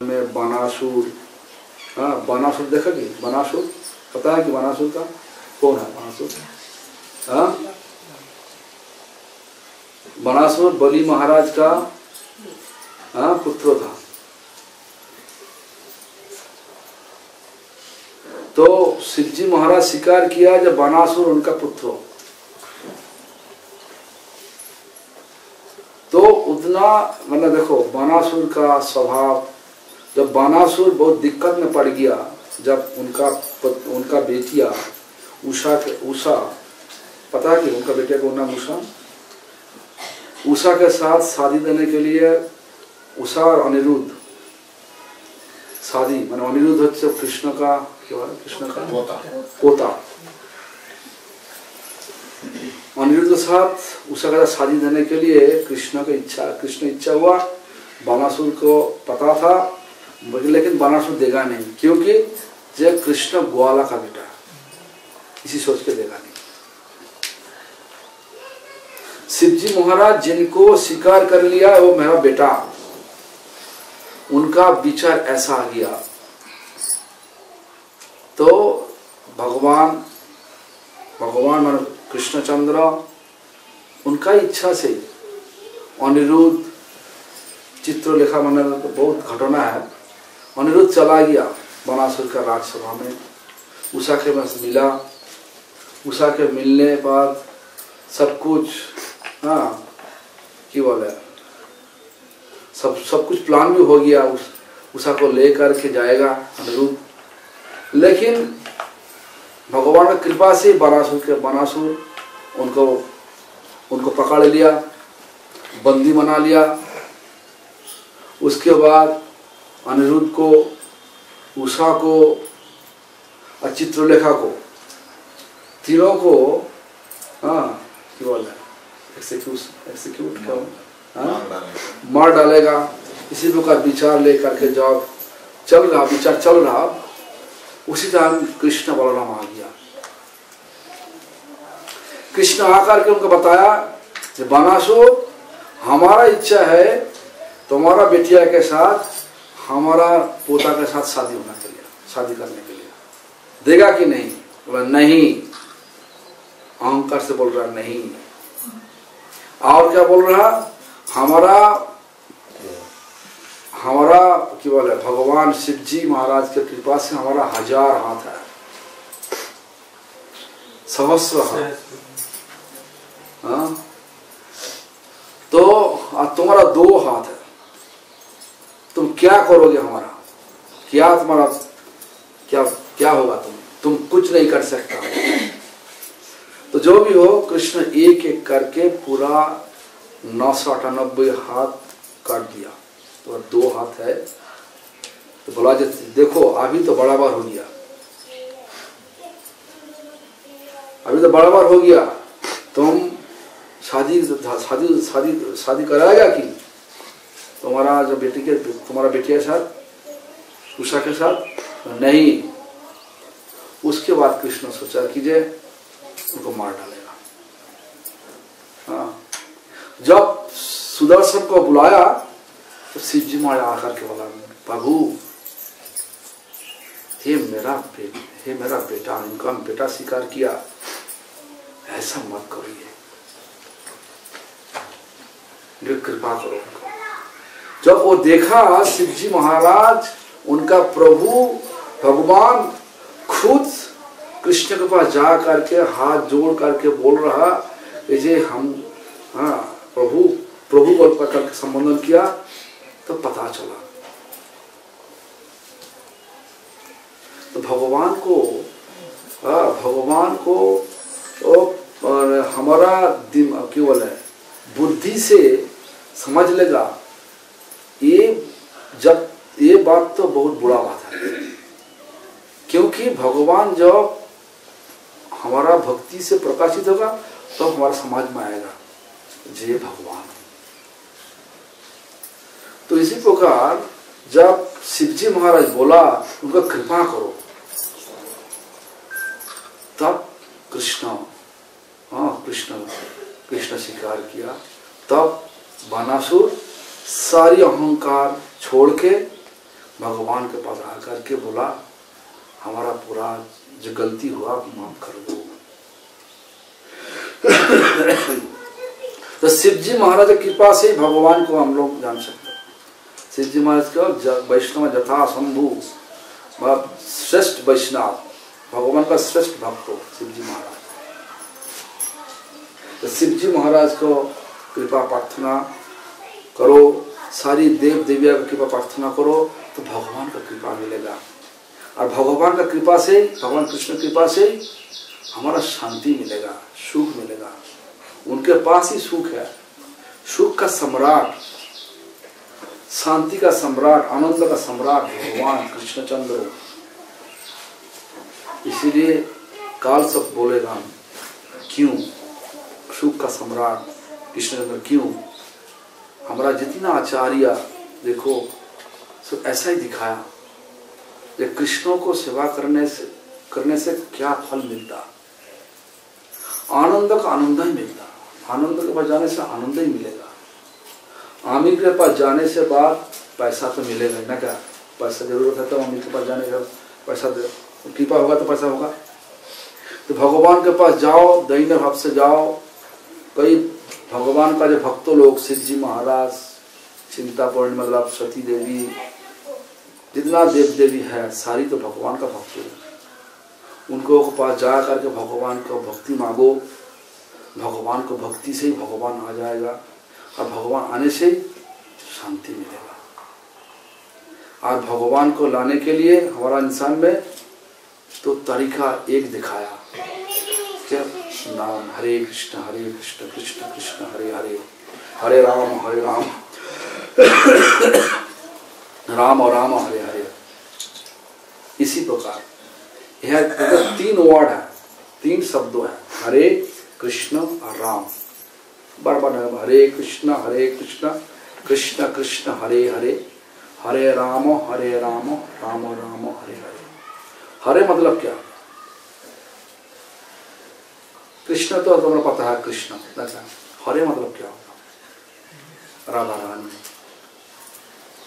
में बानासुर, हाँ बानासुर देखा कि बानासुर पता है कि बानासुर का कौन है? बानासुर, हाँ बानासुर बलि महाराज का हाँ पुत्र था। तो शिवजी महाराज स्वीकार किया जब बानासुर उनका पुत्र हो, तो उतना मतलब देखो बानासुर का स्वभाव, जब बानासुर बहुत दिक्कत में पड़ गया, जब उनका बेटिया उषा पता है कि उनका बेटिया का नाम उषा के साथ शादी देने के लिए उषा और अनिरुद्ध शादी, माने अनिरुद्ध होते कृष्ण का क्या है, कृष्ण का पोता, अनिरुद्ध के साथ उषा का शादी देने के लिए कृष्ण इच्छा हुआ। बानासुर को पता था लेकिन बानासुर देगा नहीं, क्योंकि जब कृष्ण ग्वाला का बेटा इसी सोच के देगा नहीं। शिवजी महाराज जिनको स्वीकार कर लिया वो मेरा बेटा, उनका विचार ऐसा आ गया। तो भगवान कृष्णचंद्र उनका इच्छा से अनिरुद्ध चित्रलेखा माने बहुत घटना है, अनिरुद्ध चला गया बानासुर का राजसभा में, उषा के पास मिला। उषा के मिलने बाद सब कुछ हाँ की बोले सब कुछ प्लान भी हो गया, उषा को लेकर के जाएगा अनिरुद्ध। लेकिन भगवान की कृपा से बानासुर उनको पकड़ लिया, बंदी बना लिया। उसके बाद अनिरुद्ध को, उषा को और चित्रलेखा को, तीनों को हाँ क्या बोला एक्सिक्यूट मार डालेगा। इसी प्रकार विचार लेकर के जब विचार चल रहा, उसी टाइम कृष्ण बलराम आ गया। कृष्ण आकर के उनको बताया कि बानासुर हमारा इच्छा है तुम्हारा बेटिया के साथ हमारा पोता के साथ शादी करने के लिए, देगा कि नहीं? बोला नहीं, अहंकार से बोल रहा नहीं। और क्या बोल रहा? हमारा क्या बोले भगवान शिवजी महाराज के कृपा से हमारा 1000 हाथ है, सहस्र हाथ, हाँ तो तुम्हारा 2 हाथ है, तुम क्या करोगे? हमारा क्या तुम्हारा क्या होगा? तुम कुछ नहीं कर सकता। तो जो भी हो, कृष्ण एक एक करके पूरा 998 हाथ काट दिया। तो 2 हाथ है, तो बोला देखो अभी तो बराबर हो गया, अभी तो बराबर हो गया, तुम शादी कराएगा कि तुम्हारा जो तुम्हारा बेटी के साथ उषा के साथ? नहीं। उसके बाद कृष्ण सोचा कि जे उनको मार डालेगा। हाँ जब सुदर्शन को बुलाया तो शिवजी महाराज आकर के बोला, प्रभु हे मेरा बेटा, इनका बेटा स्वीकार किया, ऐसा मत करिए, कृपा करो उनको। जब वो देखा शिवजी महाराज, उनका प्रभु भगवान खुद कृष्ण के पास जा करके हाथ जोड़ करके बोल रहा कि हम हाँ प्रभु बोल करके संबोधन किया, तो पता चला तो भगवान को और हमारा क्यों बोले बुद्धि से समझ लेगा। ये बात तो बहुत बुरा बात है, क्योंकि भगवान जब हमारा भक्ति से प्रकाशित होगा तो हमारा समाज में आएगा जय भगवान। तो इसी प्रकार जब शिवजी महाराज बोला उनका कृपा करो, तब कृष्ण स्वीकार किया। तब बानासुर सारी अहंकार छोड़ के भगवान के पास आकर के बोला हमारा पूरा जो गलती हुआ माफ कर दो। तो शिव जी महाराज की कृपा से भगवान को हम लोग जान सकते हैं। शिव जी महाराज को वैष्णव जथा शंभु श्रेष्ठ वैष्णव, भगवान का श्रेष्ठ भक्त हो शिव जी महाराज। तो शिव जी महाराज को कृपा प्रार्थना करो, सारी देव देविया की कृपा प्रार्थना करो तो भगवान का कृपा मिलेगा। और भगवान का कृपा से, भगवान कृष्ण कृपा से हमारा शांति मिलेगा, सुख मिलेगा। उनके पास ही सुख है, सुख का सम्राट, शांति का सम्राट, आनंद का सम्राट भगवान कृष्णचंद्र। इसीलिए काल सब बोलेगा क्यों सुख का सम्राट कृष्णचंद्र क्यों। हमारा जितना आचार्य देखो सब ऐसा ही दिखाया कि कृष्णों को सेवा करने से क्या फल मिलता, आनंद का आनंद ही मिलता। आनंद के पास जाने से आनंद ही मिलेगा। आमिर के पास जाने से बाद पैसा तो मिलेगा ना, क्या पैसा जरूरत है तो आमिर के पास जाने का पैसा कृपा होगा तो पैसा होगा। तो भगवान के पास जाओ, दैन्य भाव से जाओ। कई भगवान का जो भक्तों लोग, शिव जी महाराज, चिंतापूर्ण मतलब सती देवी, जितना देव देवी है सारी तो भगवान का भक्त है। उनको पास जा करके भगवान को भक्ति मांगो, भगवान को भक्ति से ही भगवान आ जाएगा और भगवान आने से ही शांति मिलेगा। और भगवान को लाने के लिए हमारा इंसान में तो तरीका एक दिखाया क्या नाम, हरे कृष्ण कृष्ण कृष्ण हरे हरे, हरे राम राम और राम हरे हरे। इसी प्रकार यह तो 3 वर्ड है, 3 शब्दों है, हरे कृष्ण और राम। बार बार हरे कृष्ण कृष्ण कृष्ण हरे हरे, हरे राम राम राम हरे हरे। हरे मतलब क्या, कृष्ण तो तुम्हें पता है कृष्ण, हरे मतलब क्या होगा, राधा रानी।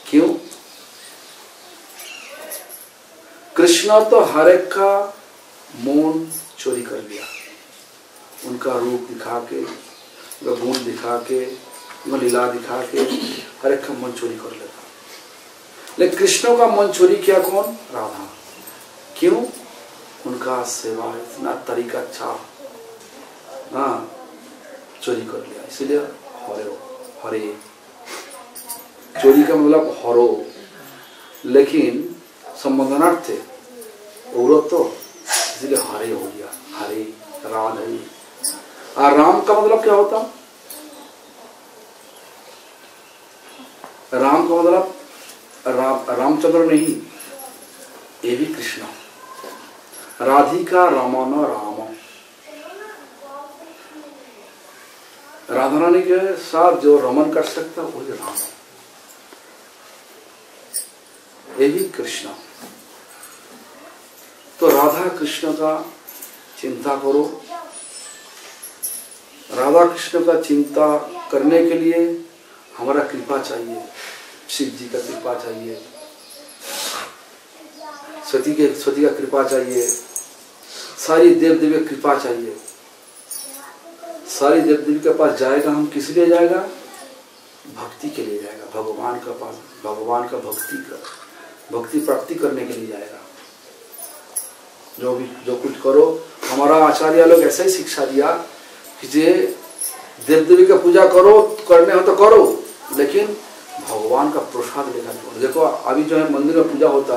क्यों? कृष्ण तो हर एक का मौन चोरी कर लिया, उनका रूप दिखा के, उनका गुण दिखा के, उनका लीला दिखा के हर एक का मन चोरी कर लेता। लेकिन कृष्ण का मन चोरी किया कौन? राधा। क्यों? उनका सेवा इतना तरीका अच्छा, हाँ चोरी कर लिया, इसलिए हरे। चोरी का मतलब हरो, लेकिन संबोधनार्थ थे औरत तो, इसलिए हरे हो गया, हरे राधे। और राम का मतलब क्या होता? राम का मतलब रामचंद्र नहीं, ये भी कृष्ण। राधिका रमन राम, राधा रानी के साथ जो रमन कर सकता वही राम, ये भी कृष्ण। तो राधा कृष्ण का चिंता करो। राधा कृष्ण का चिंता करने के लिए हमारा कृपा चाहिए, शिव जी का कृपा चाहिए, सती का कृपा चाहिए, सारी देव देवी की कृपा चाहिए। सारी देव देवी के पास जाएगा, हम किस लिए जाएगा? भक्ति के लिए जाएगा, भगवान के पास, भगवान का भक्ति प्राप्ति करने के लिए जाएगा। जो कुछ करो, हमारा आचार्य लोग ऐसा ही शिक्षा दिया कि जे देव देवी का पूजा करो, करने हो तो करो, लेकिन भगवान का प्रसाद लेकर करो। देखो अभी जो है मंदिर में पूजा होता,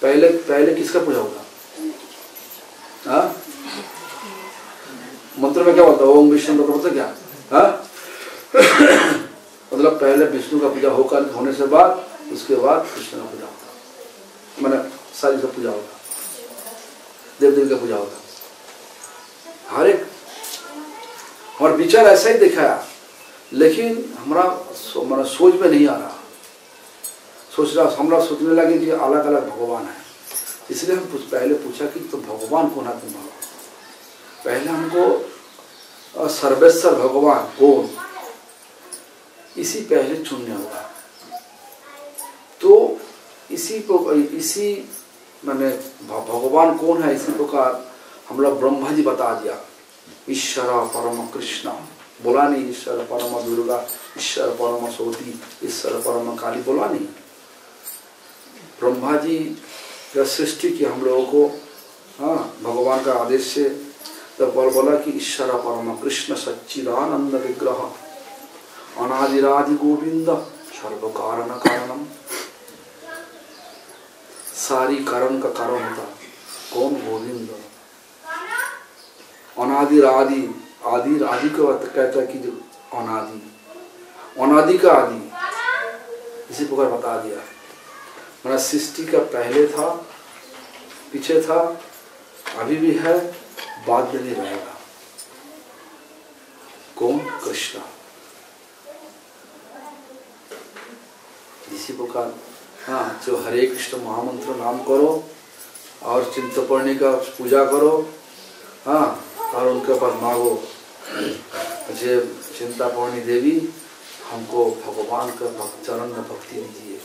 पहले किसका पूजा होता? हाँ, मंत्र में क्या होता? ओम विष्णु का होता क्या? हाँ मतलब पहले विष्णु का पूजा होने से बाद, उसके बाद कृष्ण का पूजा होता, मैंने सारी सब पूजा होता, देव देवी का पूजा होता। हर एक हमारा विचार ऐसा ही दिखाया, लेकिन हमारा सोच में नहीं आ रहा। हमरा सोचने लगे कि अलग अलग भगवान है, इसलिए हम पहले पूछा कि तो भगवान कौन है तुम्हारा? पहले हमको सर्वेश्वर भगवान कौन, इसी पहले चुनने होगा। तो इसी माने भगवान कौन है इसी प्रकार हम लोग ब्रह्मा जी बता दिया। ईश्वर परम कृष्ण बोला नहीं, ईश्वर परम दुर्गा, ईश्वर परम सोती, ईश्वर परम काली बोला नहीं। ब्रह्मा जी का सृष्टि की हम लोगों को, हाँ, भगवान का आदेश से तब बोला कि ईश्वर परम कृष्ण सच्चिदानंद विग्रह अनादिरादि गोविंद सर्व कारण कारणम। सारी कारण का कारण होता कौन? गोविंद। अनादिरादि, आदि आदि को कहता है कि जो अनादि, अनादि का आदि, इसी प्रकार बता दिया। मेरा सृष्टि का पहले था, पीछे था, अभी भी है, बाद में नहीं रहेगा। कौन? कृष्ण। इसी प्रकार हाँ, जो हरे कृष्ण महामंत्र नाम करो और चिंतपूर्णी का पूजा करो, हाँ, और उनके पास मांगो, मुझे चिंतापूर्णी देवी हमको भगवान का चरण में भक्ति दीजिए।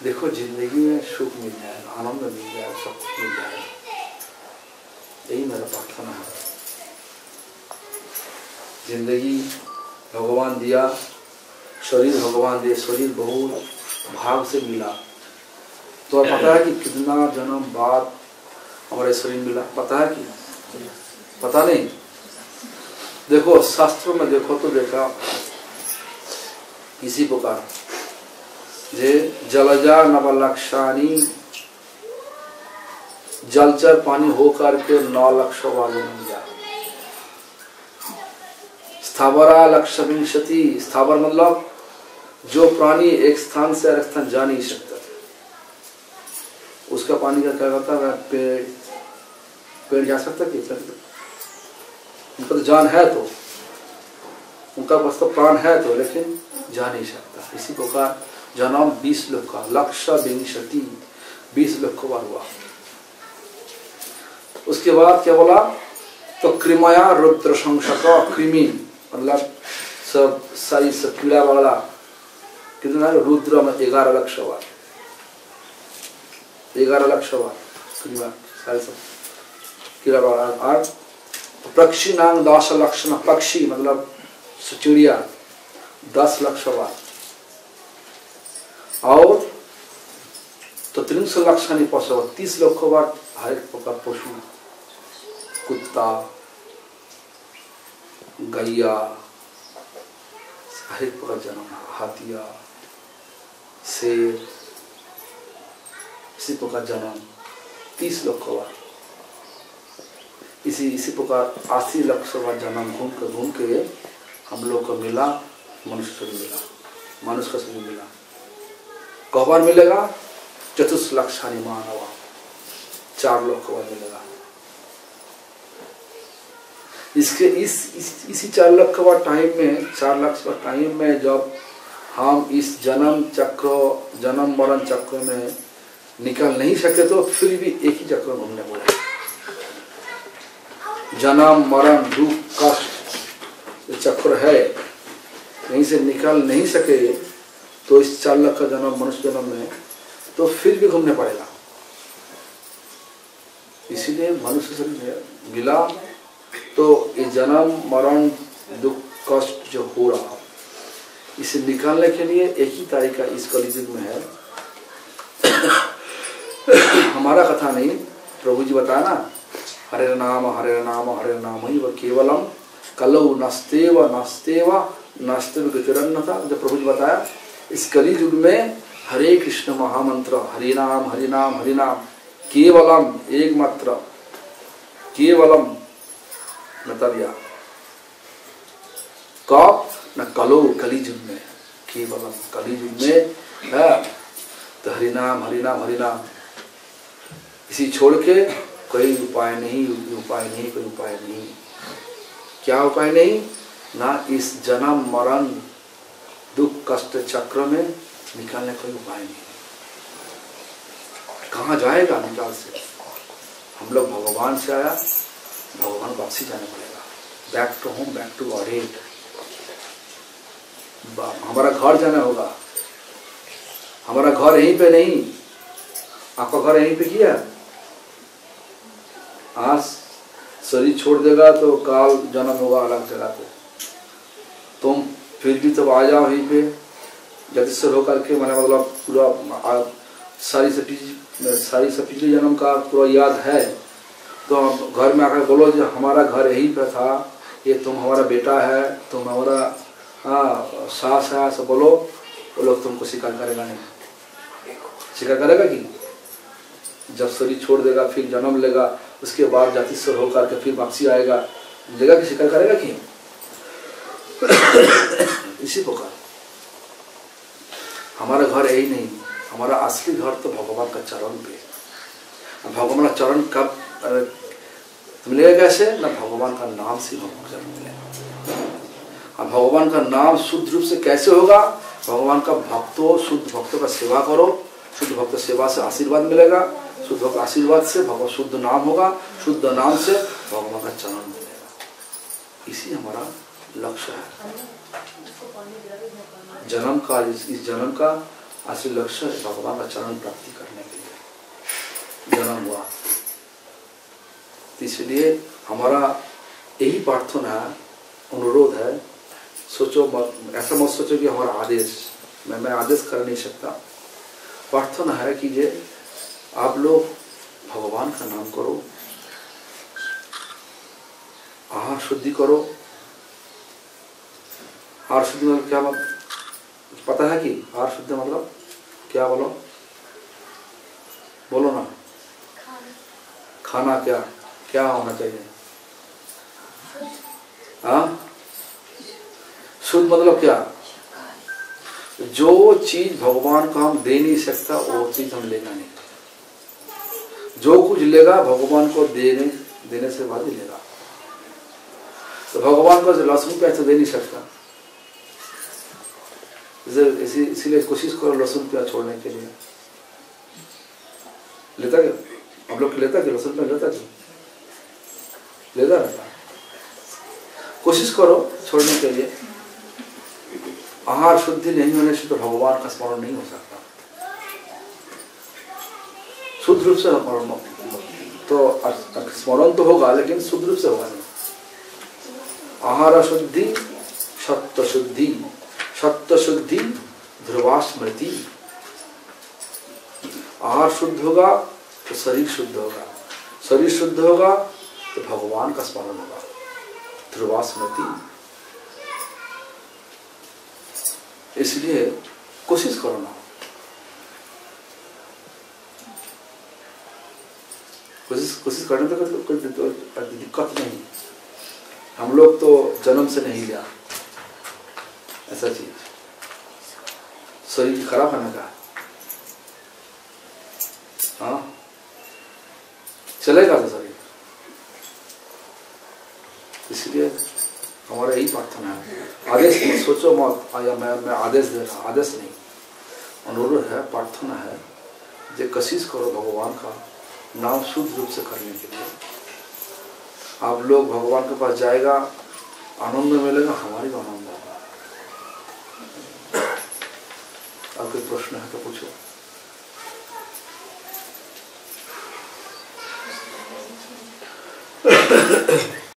देखो जिंदगी में सुख मिल जाएगा, आनंद मिल जाएगा, सब कुछ मिल जाएगा। यही मेरा प्रार्थना है। जिंदगी भगवान दिया, शरीर भगवान दे, शरीर बहुत भाग से मिला। तो पता है कि कितना जन्म बाद हमारे शरीर मिला? पता है कि पता नहीं? देखो शास्त्रों में देखो तो देखा इसी प्रकार जे जलजा नवलक्षानी, जलचर पानी होकर के 9 लक्ष बार जन्म लिया। स्थावरा लक्ष विंशति, स्थावर मतलब जो प्राणी एक स्थान से अलग स्थान जा नहीं सकता, उसका पानी का क्या होता है? पेड़ जा सकता है? उनका तो जान है, तो उनका पास तो प्राण है तो, लेकिन जा नहीं सकता। इसी प्रकार जन्म 20 लोग का, लक्ष विंशति, 20 लोग बार हुआ। उसके बाद क्या बोला? तो कृमया रुद्र संशक, कृमि मतलब सब सारी सब कीड़ा वाला, कितना? रुद्र में 11 लक्ष बार, 11 लक्ष बार कृमि सारे सब कीड़ा वाला। और पक्षी नाम 10 लक्ष, पक्षी मतलब चिड़िया 10 लक्ष बार। और तो 300 लक्ष नहीं पशु, 30 लक्ष बार हर एक प्रकार पशु, कुत्ता, गैया, हर एक प्रकार जन्म, हाथिया, शेर, इसी प्रकार जन्म 30 लक्ष बार। इसी प्रकार 80 लक्ष बार जन्म घूम के हम लोग को मिला, मनुष्य शरीर मिला, मनुष्य का शरीर मिला। कब बार मिलेगा? 4 लक्षानी मानव, 4 लक्ष बार मिलेगा। इसके इसी 4 लाख का टाइम में, 4 लाख का टाइम में जब हम इस जन्म मरण चक्र में निकल नहीं सके, तो फिर भी एक ही चक्र घूमने पड़े। जन्म मरण दुख कष्ट चक्र है, यहीं से निकल नहीं सके तो इस 4 लाख का जन्म मनुष्य जन्म में, तो फिर भी घूमने पड़ेगा। इसीलिए मनुष्य शरीर मिला, तो ये जन्म मरण दुख कष्ट जो हो रहा, इसे निकालने के लिए एक ही तरीका इस कलियुग में है। हमारा कथा नहीं, प्रभु जी बताया ना, हरे नाम हरे नाम हरे नाम ही व केवलम कलौ नस्तेव नस्तेव नस्तेव गतिरन्नथा। जब प्रभु जी बताया इस कलियुग में हरे कृष्ण महामंत्र, हरि नाम हरि नाम हरि नाम, केवलम एकमात्र, केवलम बताया कब न कलो, कलियुग में, केवलम कलियुग में है। तो हरि नाम हरि नाम हरि नाम, इसी छोड़ के कोई उपाय नहीं, उपाय नहीं, कोई उपाय नहीं। क्या उपाय नहीं? ना इस जन्म मरण दुख कष्ट चक्र में निकालने कोई उपाय नहीं। कहाँ जाएगा निकाल से? हम लोग भगवान से आया, भगवान वापसी जाने पड़ेगा, back to home, back to godhead. हमारा घर जाना होगा, हमारा घर यहीं पे नहीं, आपका घर यहीं पे किया, आज शरीर छोड़ देगा तो काल जन्म होगा अलग जगह पे। तुम फिर भी तब आ जाओ यहीं पे जगदीश्वर होकर के, मैंने मतलब पूरा सारी से पिछले जन्म का पूरा याद है, तो घर में आकर बोलो जो हमारा घर यहीं पे था, ये तुम हमारा बेटा है, तुम हमारा सास है, ऐसा बोलो, वो लोग तुमको स्वीकार करेगा नहीं। स्वीकार करेगा कि जब शरीर छोड़ देगा फिर जन्म लेगा, उसके बाद जातिस्वर होकर के फिर वापसी आएगा, लेगा कि स्वीकार करेगा कि? इसी प्रकार हमारा घर यही नहीं, हमारा असली घर तो भगवान का चरण पे। भगवान का चरण कब मिलेगा कैसे? ना भगवान का नाम से भगवान का चरण मिलेगा। अब भगवान का नाम शुद्ध रूप से कैसे होगा? भगवान का भक्तों, शुद्ध भक्तों का सेवा करो, शुद्ध भक्त सेवा से आशीर्वाद मिलेगा, शुद्ध भक्त आशीर्वाद से भगवान शुद्ध नाम होगा, शुद्ध नाम से भगवान का चरण मिलेगा। इसी हमारा लक्ष्य है जन्म का। इस जन्म का असली लक्ष्य भगवान का चरण प्राप्ति करने के लिए जन्म हुआ। इसलिए हमारा यही प्रार्थना है, अनुरोध है। सोचो मत, ऐसा मत सोचो कि हमारा आदेश, मैं आदेश कर नहीं सकता। प्रार्थना है कि ये आप लोग भगवान का नाम करो, आहार शुद्धि करो। आहार शुद्धि मतलब क्या पता है कि? आहार शुद्धि मतलब क्या? बोलो बोलो ना। खाना क्या क्या होना चाहिए? हाँ, शुद्ध मतलब क्या? जो चीज भगवान को हम दे नहीं सकता वो चीज हम लेना नहीं। जो कुछ लेगा भगवान को देने से बाद ही लेगा। तो भगवान को लहसुन प्याज तो दे नहीं सकता, इसीलिए कोशिश करो लहसुन प्याज छोड़ने के लिए। लेता क्या हम लोग? लेता क्या लहसुन प्याज? लेता क्या? लेता रहता। कोशिश करो छोड़ने के लिए। आहार शुद्धि नहीं होने से तो भगवान का स्मरण नहीं हो सकता। शुद्ध रूप से तो स्मरण तो होगा लेकिन शुद्ध रूप से होगा नहीं। आहार शुद्धि सत्व शुद्धि, सत्व शुद्धि ध्रुवा स्मृति। आहार शुद्ध होगा तो शरीर शुद्ध होगा, शरीर शुद्ध होगा तो भगवान का स्मरण होगा, ध्रुवा स्मृति। इसलिए कोशिश करो ना, कोशिश करने तो कोई दिक्कत नहीं। हम लोग तो जन्म से नहीं लिया ऐसा चीज। शरीर खराब होने का, हाँ चलेगा तो शरीर। इसलिए हमारा यही प्रार्थना है। आदेश मत सोचो मत आया मैं आदेश दे रहा, आदेश नहीं, अनुरोध है, प्रार्थना है। जो कोशिश करो भगवान का नाम शुद्ध रूप से करने के लिए। आप लोग भगवान के पास जाएगा, आनंद मिलेगा, हमारी भी आनंद होगा। अब कोई प्रश्न है तो पूछो।